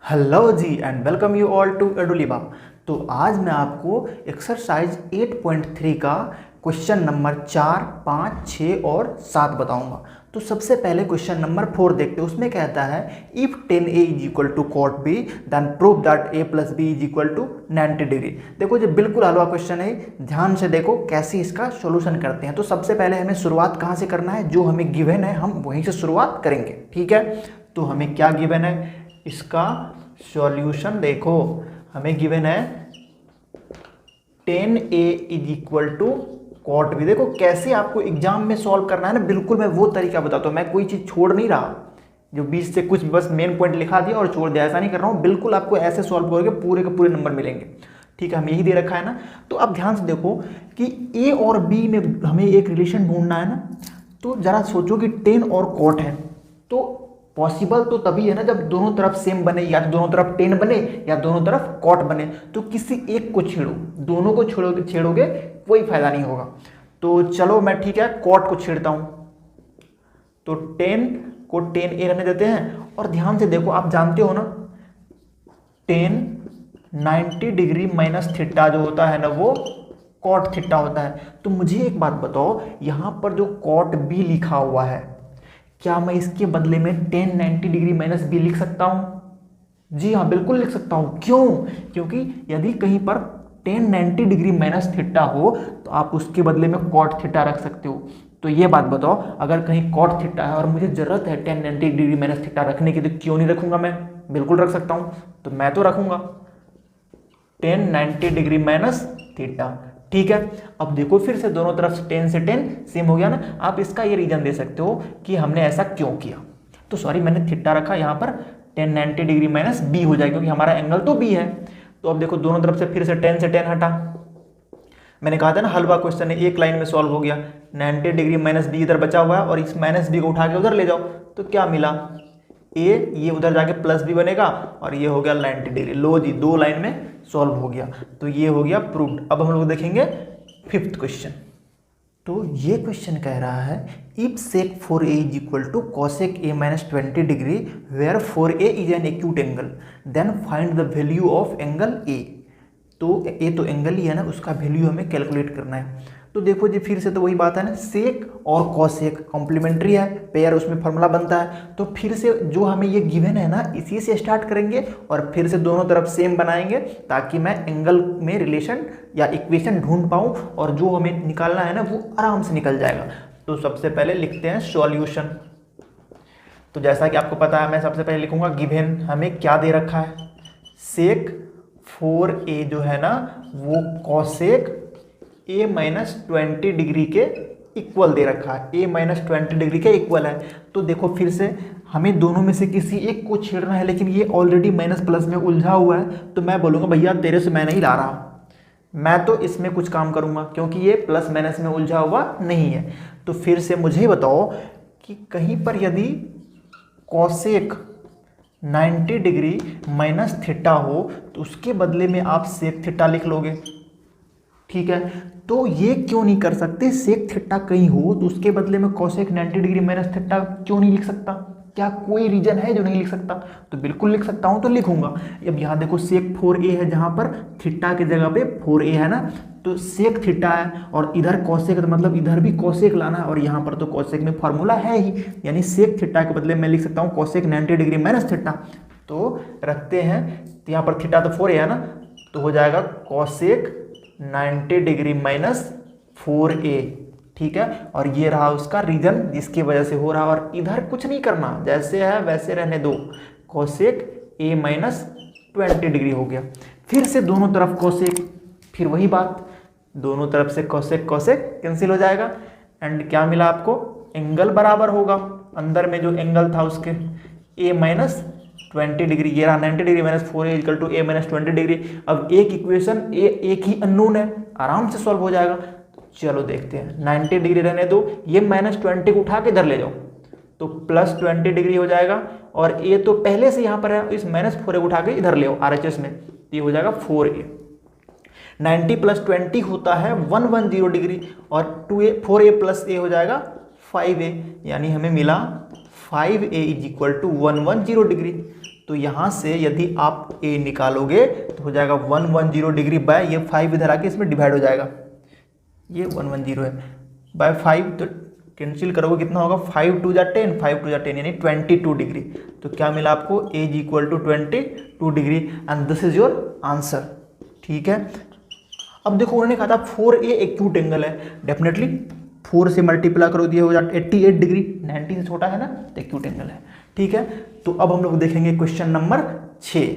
Hello ji and welcome you all to Eduliba. तो आज मैं आपको एक्सरसाइज 8.3 का क्वेश्चन नंबर 4, 5, 6 और 7 बताऊंगा। तो सबसे पहले क्वेश्चन नंबर 4 देखते हैं। उसमें कहता है if 10a is equal to cot b then prove that a plus B is equal to 90 degree. देखो ये बिल्कुल हलवा क्वेश्चन है, ध्यान से देखो कैसे इसका सॉल्यूशन करते हैं। तो सबसे पहले हमें शुरुआत कहाँ से करना है, जो हमें गिवन है हम वहीं से शुरुआत करेंगे। ठीक है, तो हमें क्या गिवन है, इसका सॉल्यूशन देखो। हमें गिवन है 10a is equal to cot b। देखो कैसे आपको एग्जाम में सॉल्व करना है ना, बिल्कुल मैं वो तरीका बताता हूँ। मैं कोई चीज छोड़ नहीं रहा जो बीच से कुछ बस मेन पॉइंट लिखा दिया और छोड़ दिया, ऐसा नहीं कर रहा हूँ। बिल्कुल आपको ऐसे सॉल्व करोगे पूरे के पूरे नंबर मिलेंगे। ठीक है, हमें यही दे रखा है ना। तो अब ध्यान से देखो कि a और b में हमें एक रिलेशन ढूंढना है ना। तो जरा सोचो कि 10 और cot है, तो पॉसिबल तो तभी है ना जब दोनों तरफ सेम बने, या तो दोनों तरफ 10 बने या दोनों तरफ cot बने। तो किसी एक को छेड़ो, दोनों को छेड़ोगे कोई फायदा नहीं होगा। तो चलो मैं ठीक है cot को छेड़ता हूं। तो 10 को 10a रहने देते हैं। और ध्यान से देखो, आप जानते हो ना 10 90 डिग्री माइनस थीटा जो होता है ना वो cot थीटा होता है। तो मुझे एक बात बताओ, यहां पर जो cot b लिखा हुआ है, क्या मैं इसके बदले में 10 90 डिग्री माइनस बी लिख सकता हूं? जी हाँ, बिल्कुल लिख सकता हूं। क्यों? क्योंकि यदि कहीं पर 10 90 डिग्री माइनस थीटा हो तो आप उसके बदले में cot थीटा रख सकते हो। तो ये बात बताओ, अगर कहीं cot थीटा है और मुझे जरूरत है 10 90 डिग्री माइनस थीटा रखने की, तो क्यों नहीं रखूंगा? मैं बिल्कुल रख सकता हूं। तो मैं तो रखूंगा 10 90 डिग्री माइनस थीटा। ठीक है, अब देखो फिर से दोनों तरफ 10 से 10 सेम हो गया ना। आप इसका ये रीजन दे सकते हो कि हमने ऐसा क्यों किया। तो सॉरी, मैंने थीटा रखा यहाँ पर 10 90 डिग्री माइनस बी हो जाएगा, क्योंकि हमारा एंगल तो बी है। तो अब देखो दोनों तरफ से फिर से 10 से 10 हटा। मैंने कहा था ना हलवा क्वेश्चन है, एक लाइन में सॉल्व हो गया। 90 डिग्री माइनस बी इधर बचा हुआ है और इस माइनस बी को उठा के उधर ले जाओ, तो क्या मिला, ये उधर जाके प्लस बी बनेगा और ये हो गया 90 डिग्री। लो जी, दो लाइन में सॉल्व हो गया। तो ये हो गया प्रूव्ड। अब हम लोग देखेंगे 5th क्वेश्चन। तो ये क्वेश्चन कह रहा है if sec 4a is equal to cosec a minus 20 degree where 4a is an acute angle then find the value of angle a। तो ए तो एंगल ही है ना, उसका वैल्यू हमें कैलकुलेट करना है। तो देखो जी, फिर से तो वही बात है ना, सेक और कॉसेक कॉम्प्लीमेंट्री है, पेयर, उसमें फॉर्मूला बनता है। तो फिर से जो हमें ये गिवन है ना, इसी से स्टार्ट करेंगे और फिर से दोनों तरफ सेम बनाएंगे, ताकि मैं एंगल में रिलेशन या इक्वेशन ढूंढ पाऊँ और जो हमें निकालना है ना वो आराम से निकल जाएगा। तो सबसे पहले लिखते हैं सॉल्यूशन। तो जैसा कि आपको पता है, मैं सबसे पहले लिखूंगा गिवन हमें क्या दे रखा है, सेक 4a जो है ना वो कॉसेक a माइनस 20 डिग्री के इक्वल दे रखा है, a माइनस 20 डिग्री के इक्वल है। तो देखो फिर से हमें दोनों में से किसी एक को छेड़ना है, लेकिन ये ऑलरेडी माइनस प्लस में उलझा हुआ है। तो मैं बोलूँगा भैया तेरे से मैं नहीं ला रहा, मैं तो इसमें कुछ काम करूँगा, क्योंकि ये प्लस माइनस में उलझा हुआ नहीं है। तो फिर से मुझे बताओ कि कहीं पर यदि कॉसेक 90 डिग्री माइनस थीटा हो तो उसके बदले में आप सेक थीटा लिख लोगे। ठीक है, तो ये क्यों नहीं कर सकते, सेक थीटा कहीं हो तो उसके बदले में कॉसेक 90 डिग्री माइनस थीटा क्यों नहीं लिख सकता? क्या कोई रीजन है जो नहीं लिख सकता? तो बिल्कुल लिख सकता हूं, तो लिखूंगा। अब यहाँ देखो सेक 4a है, जहां पर थीटा की जगह पे 4a है ना, तो सेक थीटा है और इधर कॉसेक, तो मतलब इधर भी कॉसेक लाना है, और यहाँ पर तो कॉसेक में फॉर्मूला है ही, यानी सेक थीटा के बदले मैं लिख सकता हूँ कॉसेक 90 डिग्री माइनस थीटा। तो रखते हैं, तो यहाँ पर थीटा तो 4a है ना, तो हो जाएगा कॉसेक 90 डिग्री माइनस 4a। ठीक है, और ये रहा उसका रीजन जिसकी वजह से हो रहा, और इधर कुछ नहीं करना, जैसे है वैसे रहने दो, कॉसेक a माइनस 20 डिग्री हो गया। फिर से दोनों तरफ कॉसेक, फिर वही बात, दोनों तरफ से कॉसेक कॉसेक कैंसिल हो जाएगा, एंड क्या मिला आपको, एंगल बराबर होगा अंदर में जो एंगल था उसके, a माइनस 20 डिग्री, ये रहा 90 degree minus 4a equal to a minus 20 degree. अब एक इक्वेशन एक ही अननोन है, आराम से सॉल्व हो जाएगा। तो चलो देखते हैं, 90 डिग्री रहने दो, ये माइनस 20 को उठा के इधर ले जाओ, तो प्लस 20 डिग्री हो जाएगा, और a तो पहले से यहाँ पर है, इस माइनस 4a को उठा के इधर ले आओ RHS में, ये हो जाएगा 4a। 90 प्लस 20 होता है 110 डिग्री, और 4a प्लस a हो जाएगा 5a, यानी हमें मिला 5a is equal to 110 degree. तो यहाँ से यदि आप ए निकालोगे तो हो जाएगा 110 डिग्री बाय ये 5 इधर आके इसमें डिवाइड हो जाएगा, ये 110 है बाय 5, तो कैंसिल करोगे कितना होगा 5 2 जा 10, 5 2 जा 10 यानी 22 डिग्री। तो क्या मिला आपको A is equal to 22 degree and this is your answer. ठीक है, अब देखो उन्होंने कहा था 4A एक्यूट एंगल है, डेफिनेटली 4 से मल्टीप्लाई करो दिए हो जाए 88 डिग्री, 90 से छोटा है ना, तो एक्यूट एंगल है। ठीक है, तो अब हम लोग देखेंगे क्वेश्चन नंबर 6।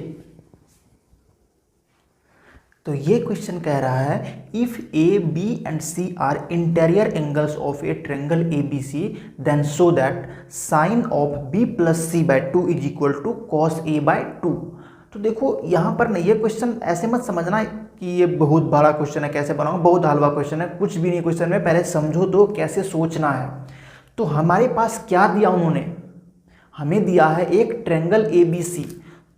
तो ये क्वेश्चन कह रहा है if A B and C are interior angles of a triangle A B C then show that sine of B plus C by 2 is equal to cos A by 2। तो देखो यहाँ पर ना ये क्वेश्चन ऐसे मत समझना कि ये बहुत बड़ा क्वेश्चन है, कैसे बनाऊंगा, बहुत हलवा क्वेश्चन है, कुछ भी नहीं क्वेश्चन में, पहले समझो तो कैसे सोचना है। तो हमारे पास क्या दिया उन्होंने, हमें दिया है एक ट्रायंगल ए बी सी।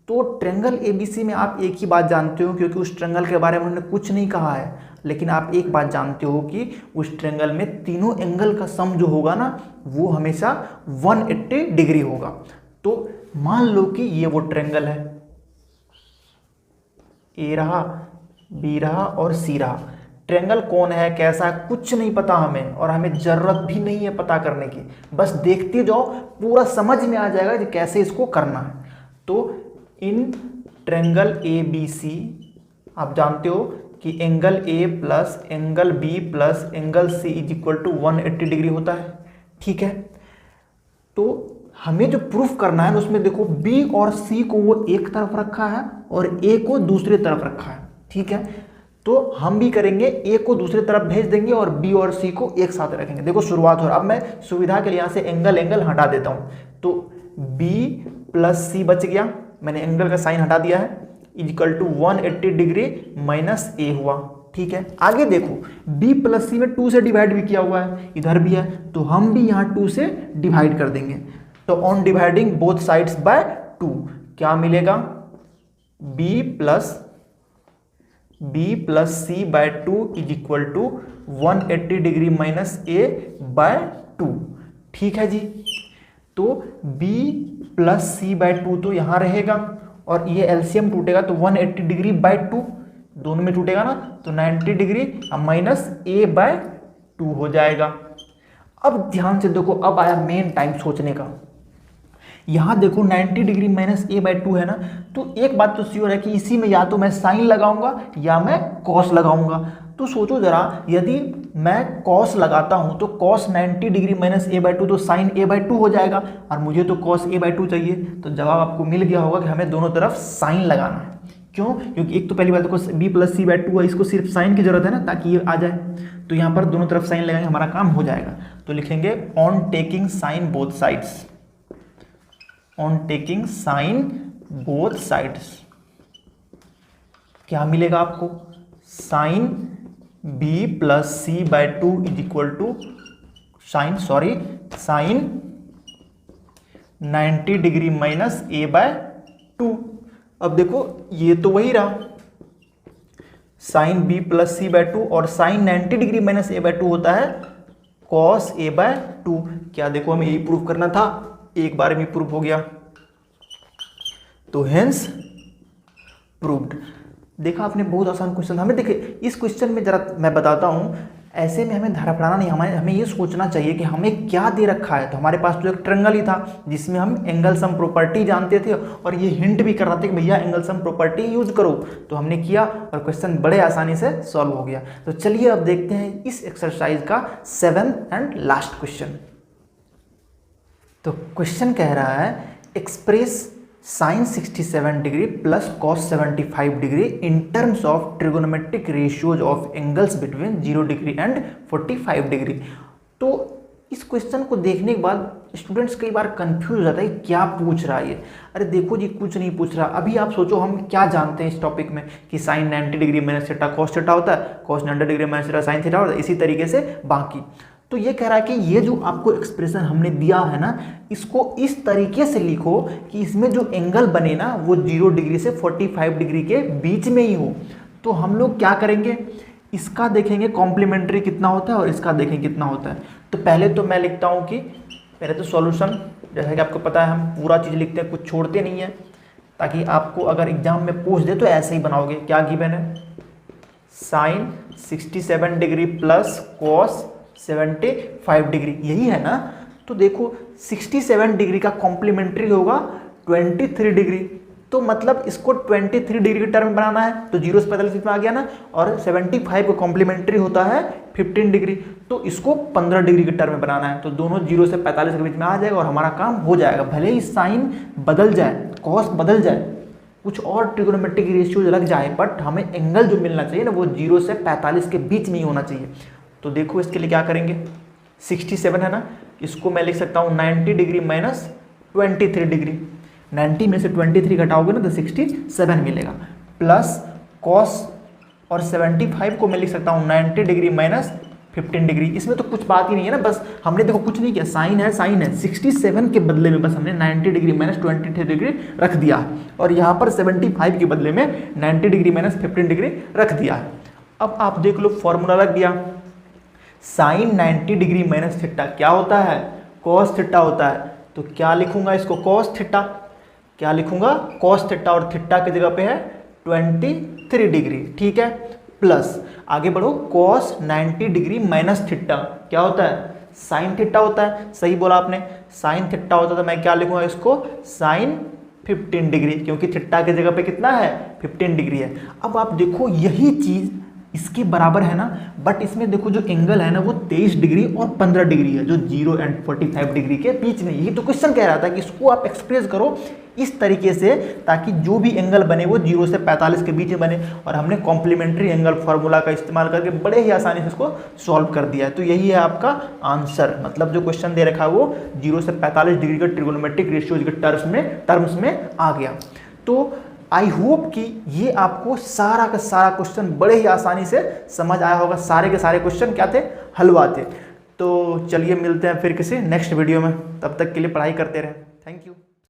तो ट्रायंगल एबीसी में आप एक ही बात जानते हो, क्योंकि उस ट्रायंगल के बारे में उन्होंने कुछ नहीं कहा है, लेकिन आप एक बात जानते हो कि उस ट्रायंगल में तीनों एंगल का सम जो होगा ना वो हमेशा 180 डिग्री होगा। तो मान लो कि ये वो ट्रायंगल है, ए रहा, बी रहा और सी रहा। ट्रायंगल कौन है, कैसा है, कुछ नहीं पता हमें, और हमें जरूरत भी नहीं है पता करने की, बस देखते जाओ, पूरा समझ में आ जाएगा कि कैसे इसको करना है। तो इन ट्रायंगल ए बी सी आप जानते हो कि angle A plus angle B plus angle C is equal to 180 degree होता है। ठीक है, तो हमें जो प्रूफ करना है उसमें देखो बी और सी को वो एक तरफ रखा है और ए को दूसरी तरफ रखा है। ठीक है, तो हम भी करेंगे, ए को दूसरी तरफ भेज देंगे और बी और सी को एक साथ रखेंगे। देखो शुरुआत हो रहा, अब मैं सुविधा के लिए यहाँ से एंगल हटा देता हूँ, तो बी प्लस सी बच गया, मैंने एंगल का साइन हटा दिया है, इक्वल टू 180 डिग्री माइनस ए हुआ। ठीक है, आगे देखो b प्लस सी में 2 से डिवाइड भी किया हुआ है, इधर भी है, तो हम भी यहाँ 2 से डिवाइड कर देंगे। तो on dividing both sides by 2 क्या मिलेगा, b plus C by 2 is equal to 180 degree minus A by 2। ठीक है जी, तो b प्लस सी बाय 2 तो यहाँ रहेगा और ये एलसीएम टूटेगा तो 180 डिग्री बाय 2 दोनों में टूटेगा ना, तो 90 डिग्री माइनस ए बाय 2 हो जाएगा। अब ध्यान से देखो, अब आया मेन टाइम सोचने का। यहाँ देखो 90 डिग्री माइनस ए बाय 2 है ना, तो एक बात तो श्योर है कि इसी में या तो मैं साइन लगाऊंगा या मैं कॉस लगाऊंगा। तो सोचो जरा, यदि मैं कॉस लगाता हूं तो cos 90 degree minus A by 2 तो साइन ए बाय 2 हो जाएगा, और मुझे तो कॉस ए बाय 2 चाहिए। तो जवाब आपको मिल गया होगा कि हमें दोनों तरफ साइन लगाना है। क्यों, क्योंकि एक तो पहली बात देखो b प्लस सी बाय 2 है, इसको सिर्फ साइन की जरूरत है ना ताकि ये आ जाए, तो यहाँ पर दोनों तरफ साइन लगाएंगे, हमारा काम हो जाएगा। तो लिखेंगे on taking sine both sides, on taking sine both sides क्या मिलेगा आपको, sine b plus C by 2 is equal to sine 90 degree minus A by 2। अब देखो ये तो वही रहा, sine b plus C by 2 और sine 90 degree minus A by 2 होता है कॉस ए बाय 2। क्या देखो हमें यही प्रूफ करना था, एक बार में प्रूफ हो गया, तो हेंस प्रूव्ड। देखा आपने, बहुत आसान क्वेश्चन। हमें देखिए इस क्वेश्चन में जरा मैं बताता हूँ, ऐसे में हमें धड़पड़ाना नहीं, हमें ये सोचना चाहिए कि हमें क्या दे रखा है। तो हमारे पास तो एक ट्रायंगल ही था जिसमें हम एंगल सम प्रॉपर्टी जानते थे और ये हिंट भी कर रहा था कि भैया एंगल सम प्रॉपर्टी यूज करो, तो हमने किया और क्वेश्चन बड़े आसानी से सॉल्व हो गया। तो चलिए अब देखते हैं इस एक्सरसाइज का 7th एंड लास्ट क्वेश्चन। तो क्वेश्चन कह रहा है express sine 67 degree plus cos 75 degree in terms of trigonometric ratios of angles between 0 degree and 45 degree. तो इस क्वेश्चन को देखने के बाद स्टूडेंट्स कई बार कंफ्यूज हो जाता है क्या पूछ रहा है ये। अरे देखो जी, कुछ नहीं पूछ रहा। अभी आप सोचो हम क्या जानते हैं इस टॉपिक में कि sine 90 degree minus theta cos theta होता है, cos 90 degree minus theta sine theta होता है, इसी तरीके से बाकी। तो ये कह रहा है कि ये जो आपको एक्सप्रेशन हमने दिया है ना, इसको इस तरीके से लिखो कि इसमें जो एंगल बने ना वो 0 डिग्री से 45 डिग्री के बीच में ही हो। तो हम लोग क्या करेंगे, इसका देखेंगे कॉम्प्लीमेंट्री कितना होता है और इसका देखेंगे कितना होता है। तो पहले तो मैं लिखता हूँ कि पहले तो सॉल्यूशन, जैसा कि आपको पता है हम पूरा चीज़ लिखते हैं, कुछ छोड़ते नहीं है। ताकि आपको अगर एग्जाम में पूछ दे तो ऐसे ही बनाओगे। क्या गिवन है, sine 67 degree plus cos 75 degree, यही है ना। तो देखो 67 डिग्री का कॉम्प्लीमेंट्री होगा 23 डिग्री, तो मतलब इसको 23 डिग्री के टर्म बनाना है, तो 0 से 45 में आ गया ना। और 75 को कॉम्प्लीमेंट्री होता है 15 डिग्री, तो इसको 15 डिग्री के टर्म में बनाना है, तो दोनों 0 से 45 के बीच में आ जाएगा और हमारा काम हो जाएगा। भले ही साइन बदल जाए, कॉस बदल जाए, कुछ और ट्रिगोनोमेट्रिक रेशियो लग जाए, बट हमें एंगल जो मिलना चाहिए ना वो 0 से 45 के बीच में ही होना चाहिए। तो देखो इसके लिए क्या करेंगे, 67 है ना, इसको मैं लिख सकता हूँ 90 डिग्री माइनस 23 डिग्री, 90 में से 23 घटाओगे ना तो 67 मिलेगा, प्लस कॉस और 75 को मैं लिख सकता हूँ 90 डिग्री माइनस 15 डिग्री। इसमें तो कुछ बात ही नहीं है ना, बस हमने देखो कुछ नहीं किया, साइन है 67 के बदले में बस हमने 90 डिग्री माइनस 23 डिग्री रख दिया है, और यहाँ पर 75 के बदले में 90 डिग्री माइनस 15 डिग्री रख दिया है। अब आप देख लो फॉर्मूला लग गया, साइन 90 डिग्री माइनस थीटा क्या होता है, कॉस थीटा होता है। तो क्या लिखूंगा इसको, कॉस थीटा, क्या लिखूंगा कॉस थीटा, और थीटा की जगह पे है 23 डिग्री, ठीक है। प्लस आगे बढ़ो, कॉस 90 डिग्री माइनस थीटा क्या होता है, साइन थीटा होता है, सही बोला आपने, साइन थीटा होता है। तो मैं क्या लिखूंगा इसको, साइन 15 डिग्री, क्योंकि थीटा की जगह पे कितना है 15 डिग्री है। अब आप देखो यही चीज इसके बराबर है ना, बट इसमें देखो जो एंगल है ना वो 23 डिग्री और 15 डिग्री है, जो 0 एंड 45 डिग्री के बीच में। ये तो क्वेश्चन कह रहा था कि इसको आप एक्सप्रेस करो इस तरीके से ताकि जो भी एंगल बने वो 0 से 45 के बीच में बने, और हमने कॉम्प्लीमेंट्री एंगल फार्मूला का इस्तेमाल करके बड़े ही आसानी से इसको सॉल्व कर दिया है। तो यही है आपका आंसर, मतलब जो क्वेश्चन दे रखा है वो 0 से 45 डिग्री का ट्रिगोनोमेट्रिक रेशियोज के टर्म्स में आ गया। तो आई होप कि ये आपको सारा का सारा क्वेश्चन बड़े ही आसानी से समझ आया होगा। सारे के सारे क्वेश्चन क्या थे, हलवा थे। तो चलिए मिलते हैं फिर किसी नेक्स्ट वीडियो में, तब तक के लिए पढ़ाई करते रहें। Thank you.